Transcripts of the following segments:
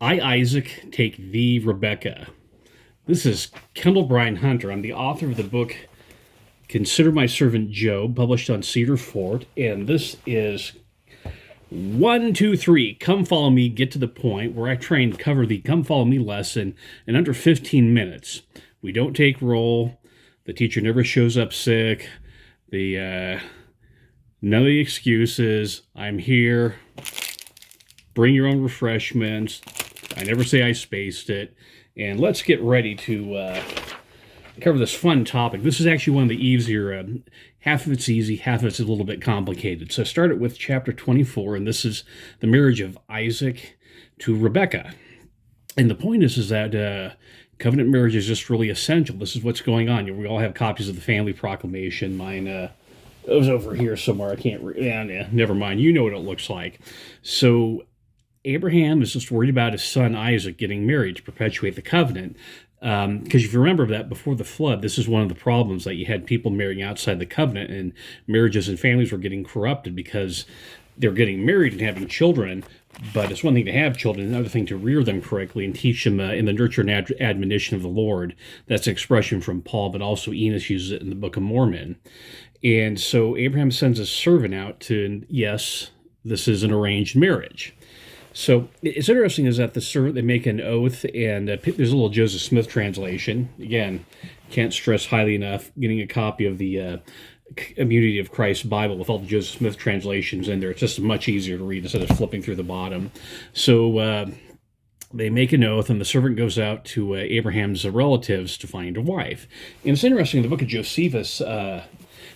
I, Isaac, take thee, Rebekah. This is Kendall Bryan Hunter. I'm the author of the book Consider My Servant Job, published on Cedar Fort, and this is 1, 2, 3. Come follow me, get to the point, where I try and cover the come follow me lesson in under 15 minutes. We don't take roll. The teacher never shows up sick. None of the excuses. I'm here. Bring your own refreshments. I never say I spaced it. And let's get ready to cover this fun topic. This is actually one of the easier, half of it's easy, half of it's a little bit complicated. So I started with chapter 24, and this is the marriage of Isaac to Rebekah. And the point is that covenant marriage is just really essential. This is what's going on. We all have copies of the family proclamation. Mine it was over here somewhere. I can't read. Yeah, never mind. You know what it looks like. So Abraham is just worried about his son Isaac getting married to perpetuate the covenant. Because if you remember that before the flood, this is one of the problems, that you had people marrying outside the covenant, and marriages and families were getting corrupted because they're getting married and having children. But it's one thing to have children, another thing to rear them correctly and teach them in the nurture and admonition of the Lord. That's an expression from Paul, but also Enos uses it in the Book of Mormon. And so Abraham sends a servant out to, yes, this is an arranged marriage. So it's interesting is that the servant, they make an oath, and there's a little Joseph Smith translation. Again, can't stress highly enough getting a copy of the Community of Christ Bible with all the Joseph Smith translations in there. It's just much easier to read instead of flipping through the bottom. So they make an oath, and the servant goes out to Abraham's relatives to find a wife. And it's interesting, in the book of Josephus,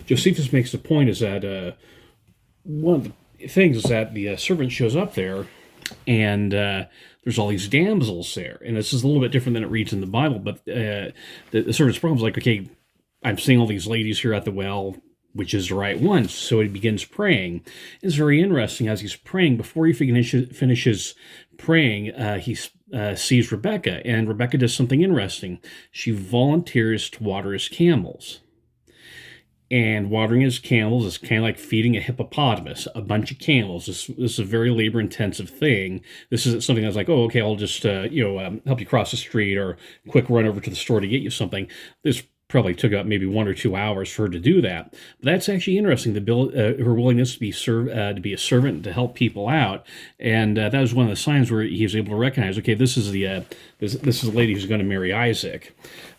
Josephus makes the point is that one of the things is that the servant shows up there, and there's all these damsels there. And this is a little bit different than it reads in the Bible, but the servant's problem is like, okay, I'm seeing all these ladies here at the well, which is the right one? So he begins praying. It's very interesting. As he's praying, before he finishes praying, he sees Rebekah, and Rebekah does something interesting. She volunteers to water his camels. And watering his camels is kind of like feeding a hippopotamus, a bunch of camels. This is a very labor-intensive thing. This isn't something that's like, oh, okay, I'll just help you cross the street, or quick run over to the store to get you something. This probably took up maybe 1 or 2 hours for her to do that. But that's actually interesting. Her willingness to be a servant, to help people out, and that was one of the signs where he was able to recognize, okay, this is the lady who's going to marry Isaac.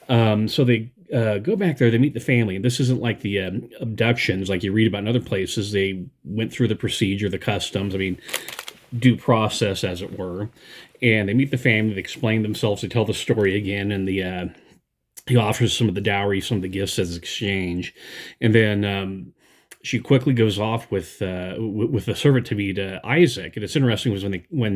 So they go back there, they meet the family. And this isn't like the abductions like you read about in other places. They went through the procedure, the customs, due process, as it were. And they meet the family, they explain themselves, they tell the story again, and he offers some of the dowry, some of the gifts as exchange. And then she quickly goes off with the servant to meet Isaac. And it's interesting was when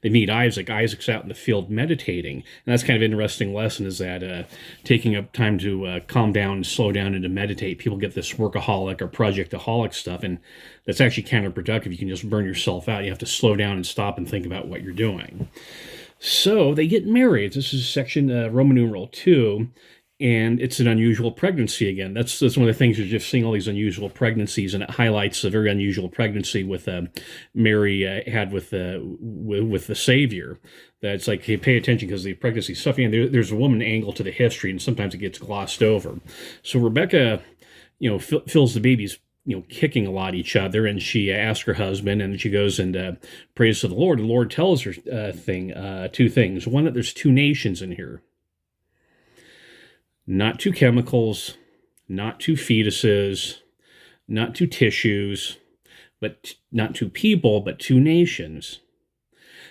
they meet Isaac, Isaac's out in the field meditating. And that's kind of an interesting lesson, is that taking up time to calm down and slow down and to meditate. People get this workaholic or projectaholic stuff, and that's actually counterproductive. You can just burn yourself out. You have to slow down and stop and think about what you're doing. So they get married. This is section Roman numeral 2. And it's an unusual pregnancy again. That's one of the things, you're just seeing all these unusual pregnancies, and it highlights a very unusual pregnancy with Mary had with the Savior. That's like, hey, pay attention, because the pregnancy stuff. And there's a woman angle to the history, and sometimes it gets glossed over. So Rebekah, feels the babies kicking a lot each other, and she asks her husband, and she goes and prays to the Lord. The Lord tells her two things. One, that there's 2 nations in here. Not 2 chemicals, not 2 fetuses, not 2 tissues, but not 2 people, but 2 nations.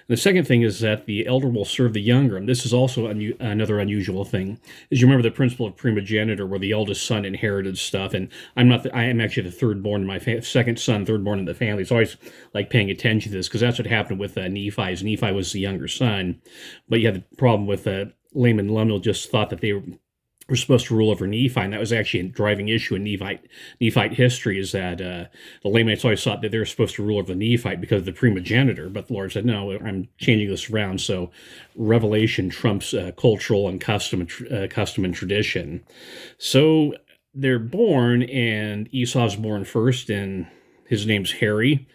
And the second thing is that the elder will serve the younger. And this is also another unusual thing. As you remember the principle of primogeniture, where the eldest son inherited stuff. And I am actually the third born in my second son, third born in the family. So I always like paying attention to this, because that's what happened with Nephi. Nephi was the younger son. But you had the problem with Laman and Lemuel just thought that they were supposed to rule over Nephi, and that was actually a driving issue in Nephite history, is that the Lamanites always thought that they were supposed to rule over the Nephite because of the primogeniture, but the Lord said, no, I'm changing this around, so revelation trumps cultural and custom and tradition. So they're born, and Esau's born first, and his name's Harry.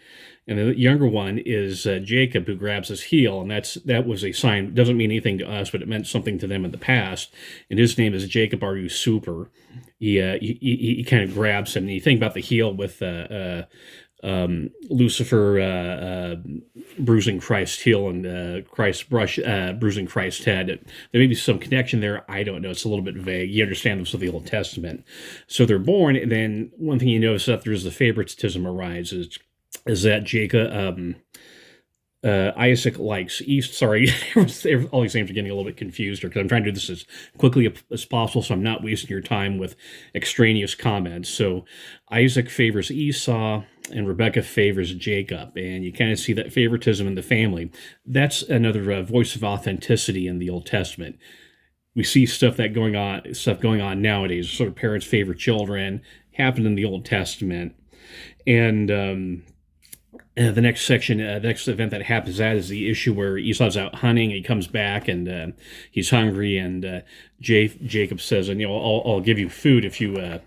And the younger one is Jacob, who grabs his heel, and that was a sign. It doesn't mean anything to us, but it meant something to them in the past. And his name is Jacob, our Usurper. He kind of grabs him. And you think about the heel with Lucifer bruising Christ's heel and Christ bruising Christ's head. There may be some connection there. I don't know. It's a little bit vague. You understand this with the Old Testament. So they're born, and then one thing you notice after is the favoritism arises. Is that Jacob, Isaac likes East. Sorry, all these names are getting a little bit confused here because I'm trying to do this as quickly as possible, so I'm not wasting your time with extraneous comments. So Isaac favors Esau, and Rebekah favors Jacob, and you kind of see that favoritism in the family. That's another voice of authenticity in the Old Testament. We see stuff going on nowadays. Sort of parents favor children happened in the Old Testament, and the next section, the next event that happens, that is the issue where Esau's out hunting. He comes back and he's hungry, and Jacob says, "And I'll give you food if you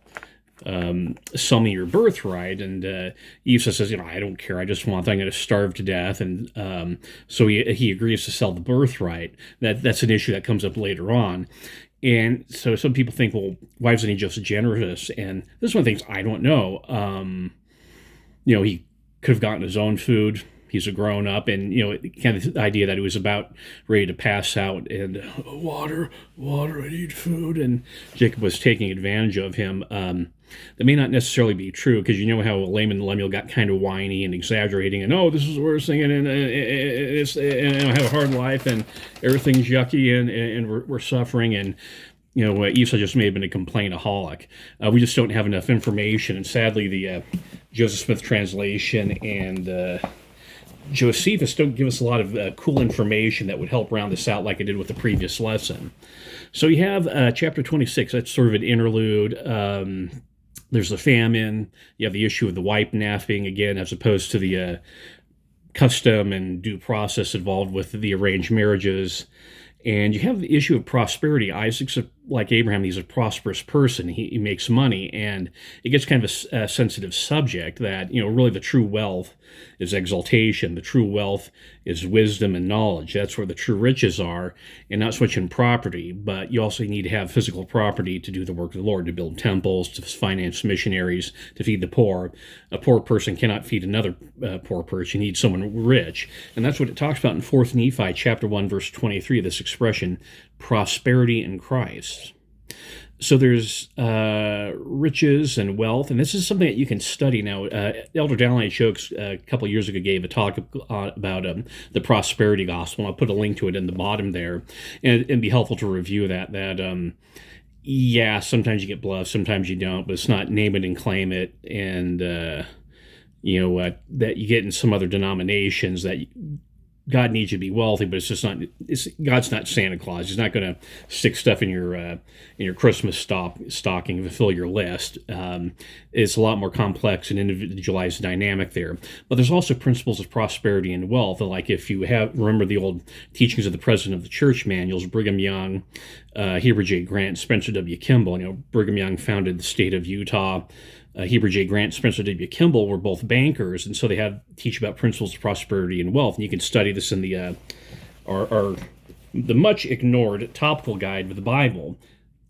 sell me your birthright." And Esau says, "I don't care. I just want. I'm going to starve to death." And so he agrees to sell the birthright. That's an issue that comes up later on. And so some people think, well, why isn't he just generous? And this is one of the things I don't know. He could have gotten his own food. He's a grown up, and kind of the idea that he was about ready to pass out and water, I need food, and Jacob was taking advantage of him. That may not necessarily be true, because you know how Laman and Lemuel got kind of whiny and exaggerating, and this is the worst thing, and I have a hard life, and everything's yucky, and we're suffering, and Esau just may have been a complainaholic. We just don't have enough information, and sadly, the Joseph Smith translation and Josephus don't give us a lot of cool information that would help round this out like I did with the previous lesson. So you have chapter 26. That's sort of an interlude. There's the famine. You have the issue of the wife napping again, as opposed to the custom and due process involved with the arranged marriages. And you have the issue of prosperity. Isaac's like Abraham. He's a prosperous person. He makes money, and it gets kind of a sensitive subject that, really the true wealth is exaltation. The true wealth is wisdom and knowledge. That's where the true riches are, and not so much in property. But you also need to have physical property to do the work of the Lord, to build temples, to finance missionaries, to feed the poor. A poor person cannot feed another poor person. You need someone rich. And that's what it talks about in 4th Nephi, chapter 1, verse 23, this expression, prosperity in Christ. So there's riches and wealth, and this is something that you can study now. Elder Dallin Chokes a couple years ago gave a talk about the prosperity gospel, and I'll put a link to it in the bottom there, and it'd be helpful to review that. Sometimes you get bluffed, sometimes you don't, but it's not name it and claim it, and that you get in some other denominations that God needs you to be wealthy, but it's just not. God's not Santa Claus. He's not going to stick stuff in your Christmas stocking to fill your list. It's a lot more complex and individualized dynamic there. But there's also principles of prosperity and wealth. Like if you remember the old teachings of the President of the Church manuals, Brigham Young, Heber J. Grant, Spencer W. Kimball. Brigham Young founded the state of Utah. Heber J. Grant, Spencer W. Kimball were both bankers, and so they teach about principles of prosperity and wealth. And you can study this in the much ignored topical guide with the Bible.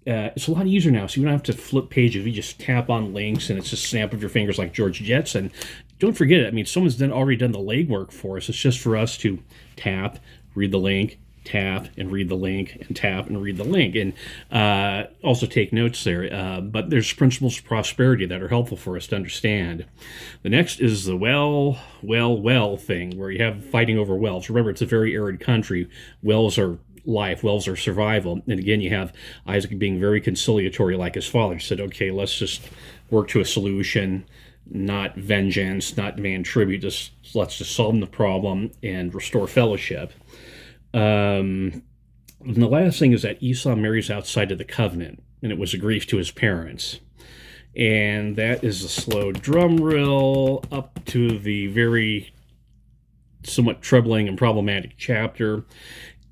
It's a lot easier now, so you don't have to flip pages. You just tap on links, and it's just a snap of your fingers like George Jetson. Don't forget it. I mean, someone's already done the legwork for us. It's just for us to tap, read the link, tap and read the link, and tap and read the link, and also take notes there. But there's principles of prosperity that are helpful for us to understand. The next is the well thing, where you have fighting over wells. Remember, it's a very arid country. Wells are life, wells are survival. And again, you have Isaac being very conciliatory like his father. He said, okay, let's just work to a solution, not vengeance, not demand tribute. Let's just solve the problem and restore fellowship. And the last thing is that Esau marries outside of the covenant, and it was a grief to his parents. And that is a slow drum roll up to the very somewhat troubling and problematic chapter.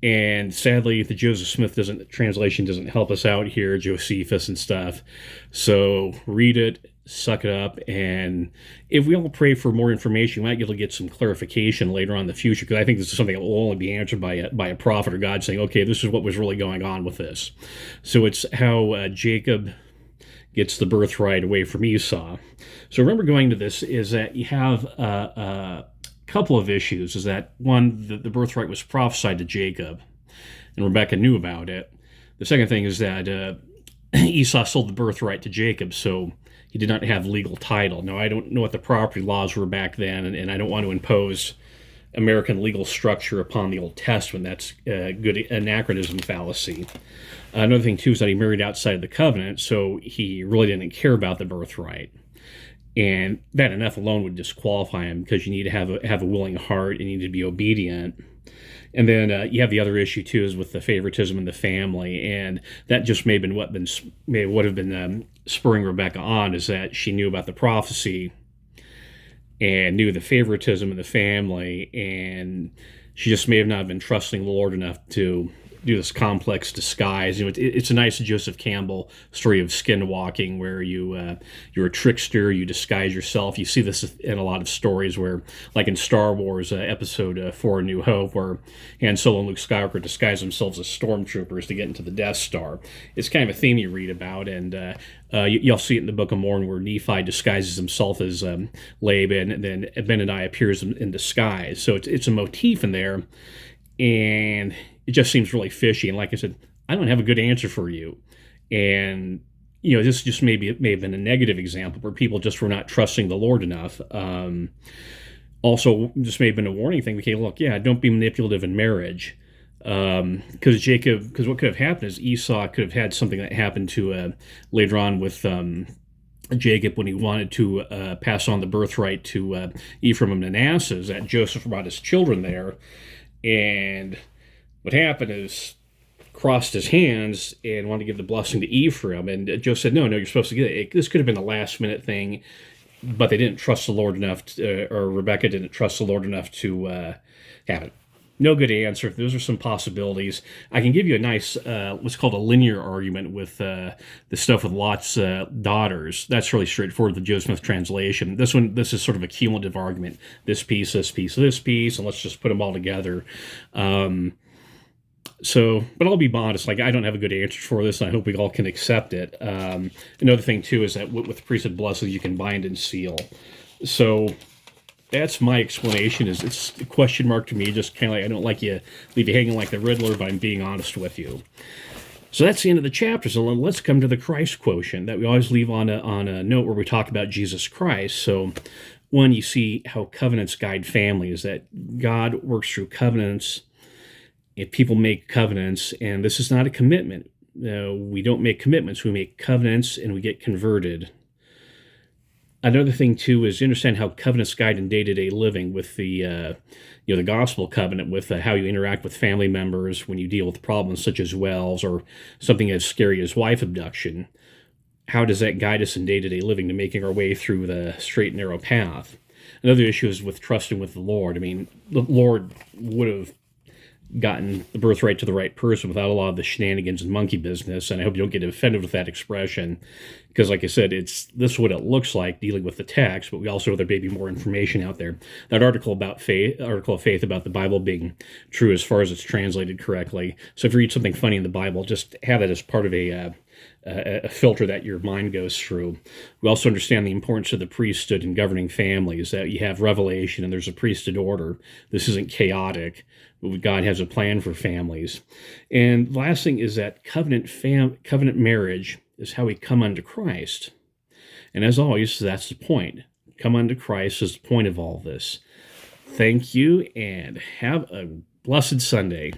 And sadly, the Joseph Smith translation doesn't help us out here, Josephus and stuff. So read it, suck it up, and if we all pray for more information, we might be able to get some clarification later on in the future, because I think this is something that will only be answered by a prophet or God saying, okay, this is what was really going on with this. So it's how Jacob gets the birthright away from Esau. So remember, going to this is that you have a couple of issues. Is that one, the birthright was prophesied to Jacob, and Rebekah knew about it. The second thing is that Esau sold the birthright to Jacob, so he did not have legal title. Now, I don't know what the property laws were back then, and I don't want to impose American legal structure upon the Old Testament. That's a good anachronism fallacy. Another thing, too, is that he married outside of the covenant, so he really didn't care about the birthright. And that enough alone would disqualify him, because you need to have a willing heart, and you need to be obedient. And then you have the other issue, too, is with the favoritism in the family. And that just may have been what would have been spurring Rebekah on, is that she knew about the prophecy and knew the favoritism in the family. And she just may have not been trusting the Lord enough to do this complex disguise. You know, it's a nice Joseph Campbell story of skinwalking, where you're a trickster, you disguise yourself. You see this in a lot of stories where, like in Star Wars Episode 4, A New Hope, where Han Solo and Luke Skywalker disguise themselves as stormtroopers to get into the Death Star. It's kind of a theme you read about, and you'll see it in the Book of Mormon, where Nephi disguises himself as Laban, and then Benaniah appears in disguise. So it's a motif in there, and it just seems really fishy. And like I said, I don't have a good answer for you. And, you know, this just may have been a negative example where people just were not trusting the Lord enough. Also, this may have been a warning thing. Okay, look, yeah, don't be manipulative in marriage. Because what could have happened is Esau could have had something that happened to later on with Jacob, when he wanted to pass on the birthright to Ephraim and Manasseh, is that Joseph brought his children there. And what happened is crossed his hands and wanted to give the blessing to Ephraim. And Joseph said, no, you're supposed to get it. This could have been a last-minute thing, but they didn't trust the Lord enough, or Rebekah didn't trust the Lord enough to have it. No good answer. Those are some possibilities. I can give you a nice, what's called a linear argument with the stuff with Lot's daughters. That's really straightforward, the Joe Smith translation. This is sort of a cumulative argument. This piece, this piece, this piece, and let's just put them all together. But I'll be modest. Like, I don't have a good answer for this, and I hope we all can accept it. Another thing, too, is that with priesthood blessings, you can bind and seal. So that's my explanation. It's a question mark to me, just kind of like, I don't like leave you hanging like the Riddler, but I'm being honest with you. So that's the end of the chapter. So let's come to the Christ quotient that we always leave on a note where we talk about Jesus Christ. So one, you see how covenants guide families, that God works through covenants. If people make covenants, and this is not a commitment. We don't make commitments. We make covenants, and we get converted. Another thing, too, is you understand how covenants guide in day-to-day living with the gospel covenant, with how you interact with family members when you deal with problems such as wells or something as scary as wife abduction. How does that guide us in day-to-day living to making our way through the straight and narrow path? Another issue is with trusting with the Lord. I mean, the Lord would have gotten the birthright to the right person without a lot of the shenanigans and monkey business, and I hope you don't get offended with that expression, because like I said, this is what it looks like dealing with the text, but we also know there may be more information out there. That article of faith about the Bible being true as far as it's translated correctly. So if you read something funny in the Bible, just have that as part of a filter that your mind goes through. We also understand the importance of the priesthood in governing families, that you have revelation and there's a priesthood order. This isn't chaotic. God has a plan for families. And the last thing is that covenant marriage is how we come unto Christ. And as always, that's the point. Come unto Christ is the point of all this. Thank you, and have a blessed Sunday.